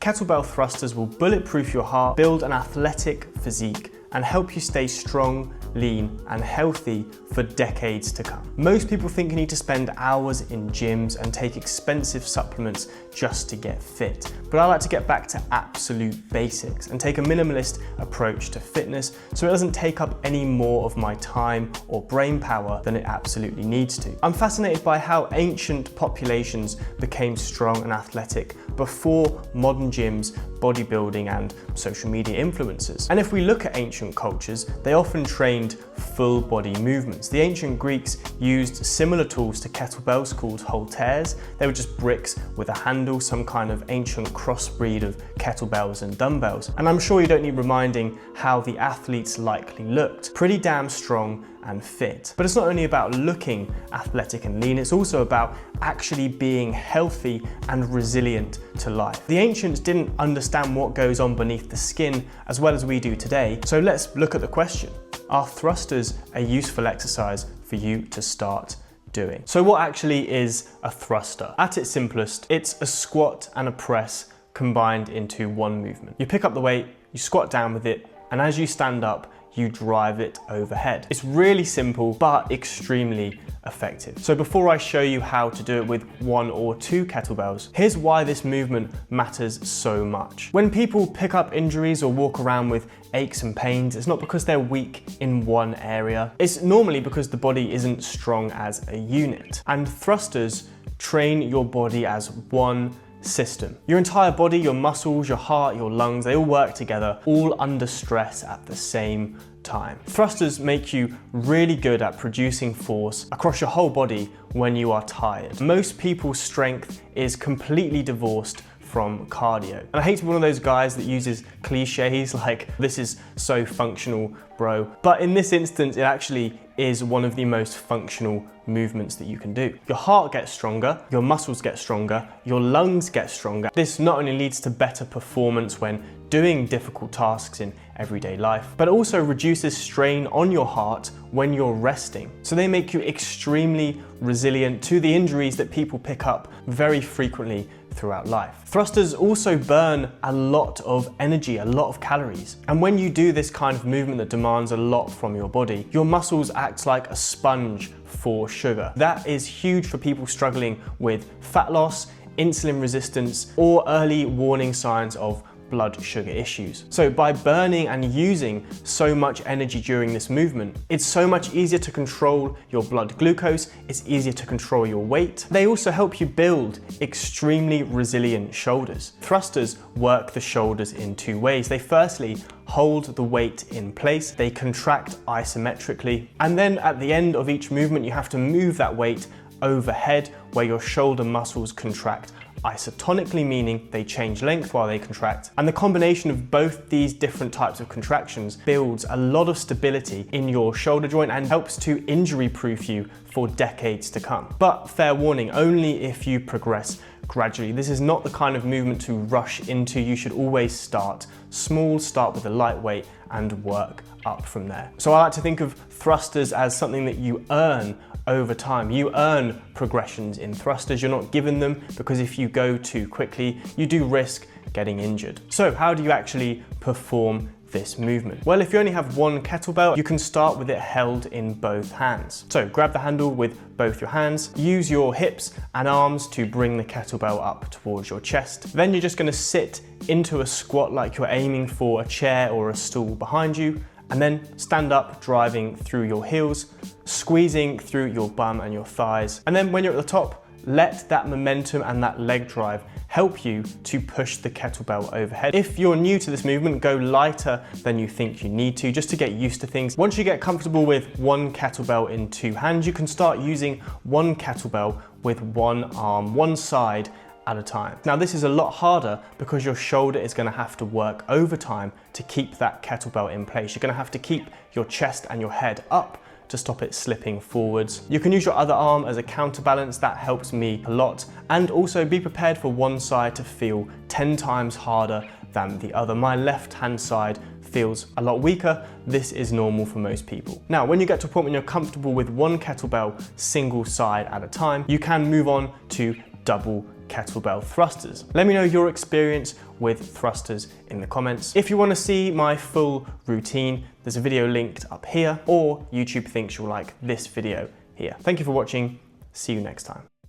Kettlebell thrusters will bulletproof your heart, build an athletic physique, and help you stay strong, lean, and healthy for decades to come. Most people think you need to spend hours in gyms and take expensive supplements just to get fit. But I like to get back to absolute basics and take a minimalist approach to fitness so it doesn't take up any more of my time or brain power than it absolutely needs to. I'm fascinated by how ancient populations became strong and athletic before modern gyms, bodybuilding, and social media influencers. And if we look at ancient cultures, they often trained full body movements. The ancient Greeks used similar tools to kettlebells called halteres. They were just bricks with a handle, some kind of ancient crossbreed of kettlebells and dumbbells. And I'm sure you don't need reminding how the athletes likely looked. Pretty damn strong and fit. But it's not only about looking athletic and lean, it's also about actually being healthy and resilient to life. The ancients didn't understand what goes on beneath the skin as well as we do today, so let's look at the question. Are thrusters a useful exercise for you to start doing? So what actually is a thruster? At its simplest, it's a squat and a press combined into one movement. You pick up the weight, you squat down with it, and as you stand up, you drive it overhead. It's really simple, but extremely effective. So before I show you how to do it with 1 or 2 kettlebells, here's why this movement matters so much. When people pick up injuries or walk around with aches and pains, it's not because they're weak in one area. It's normally because the body isn't strong as a unit. And thrusters train your body as one system. Your entire body, your muscles, your heart, your lungs, they all work together, all under stress at the same time. Thrusters make you really good at producing force across your whole body when you are tired. Most people's strength is completely divorced from cardio. And I hate to be one of those guys that uses cliches like, this is so functional, bro. But in this instance, it actually is one of the most functional movements that you can do. Your heart gets stronger, your muscles get stronger, your lungs get stronger. This not only leads to better performance when doing difficult tasks in everyday life, but also reduces strain on your heart when you're resting. So they make you extremely resilient to the injuries that people pick up very frequently throughout life. Thrusters also burn a lot of energy, a lot of calories. And when you do this kind of movement that demands a lot from your body, your muscles act like a sponge for sugar. That is huge for people struggling with fat loss, insulin resistance, or early warning signs of blood sugar issues. So by burning and using so much energy during this movement, it's so much easier to control your blood glucose, it's easier to control your weight. They also help you build extremely resilient shoulders. Thrusters work the shoulders in 2 ways. They firstly hold the weight in place, they contract isometrically, and then at the end of each movement you have to move that weight overhead where your shoulder muscles contract isotonically, meaning they change length while they contract. And the combination of both these different types of contractions builds a lot of stability in your shoulder joint and helps to injury-proof you for decades to come. But fair warning, only if you progress gradually. This is not the kind of movement to rush into. You should always start small, start with a lightweight and work up from there. So I like to think of thrusters as something that you earn over time. You earn progressions in thrusters. You're not given them, because if you go too quickly, you do risk getting injured. So how do you actually perform this movement? Well, if you only have 1 kettlebell, you can start with it held in both hands. So grab the handle with both your hands, use your hips and arms to bring the kettlebell up towards your chest. Then you're just going to sit into a squat like you're aiming for a chair or a stool behind you, and then stand up, driving through your heels, squeezing through your bum and your thighs. And then when you're at the top, let that momentum and that leg drive help you to push the kettlebell overhead. If you're new to this movement, go lighter than you think you need to, just to get used to things. Once you get comfortable with 1 kettlebell in 2 hands, you can start using 1 kettlebell with 1 arm, 1 side at a time. Now this is a lot harder because your shoulder is going to have to work overtime to keep that kettlebell in place. You're going to have to keep your chest and your head up to stop it slipping forwards. You can use your other arm as a counterbalance. That helps me a lot. And also be prepared for one side to feel 10 times harder than the other. My left hand side feels a lot weaker. This is normal for most people. Now, when you get to a point when you're comfortable with 1 kettlebell single side at a time, you can move on to double kettlebell thrusters. Let me know your experience with thrusters in the comments. If you want to see my full routine, there's a video linked up here, or YouTube thinks you'll like this video here. Thank you for watching. See you next time.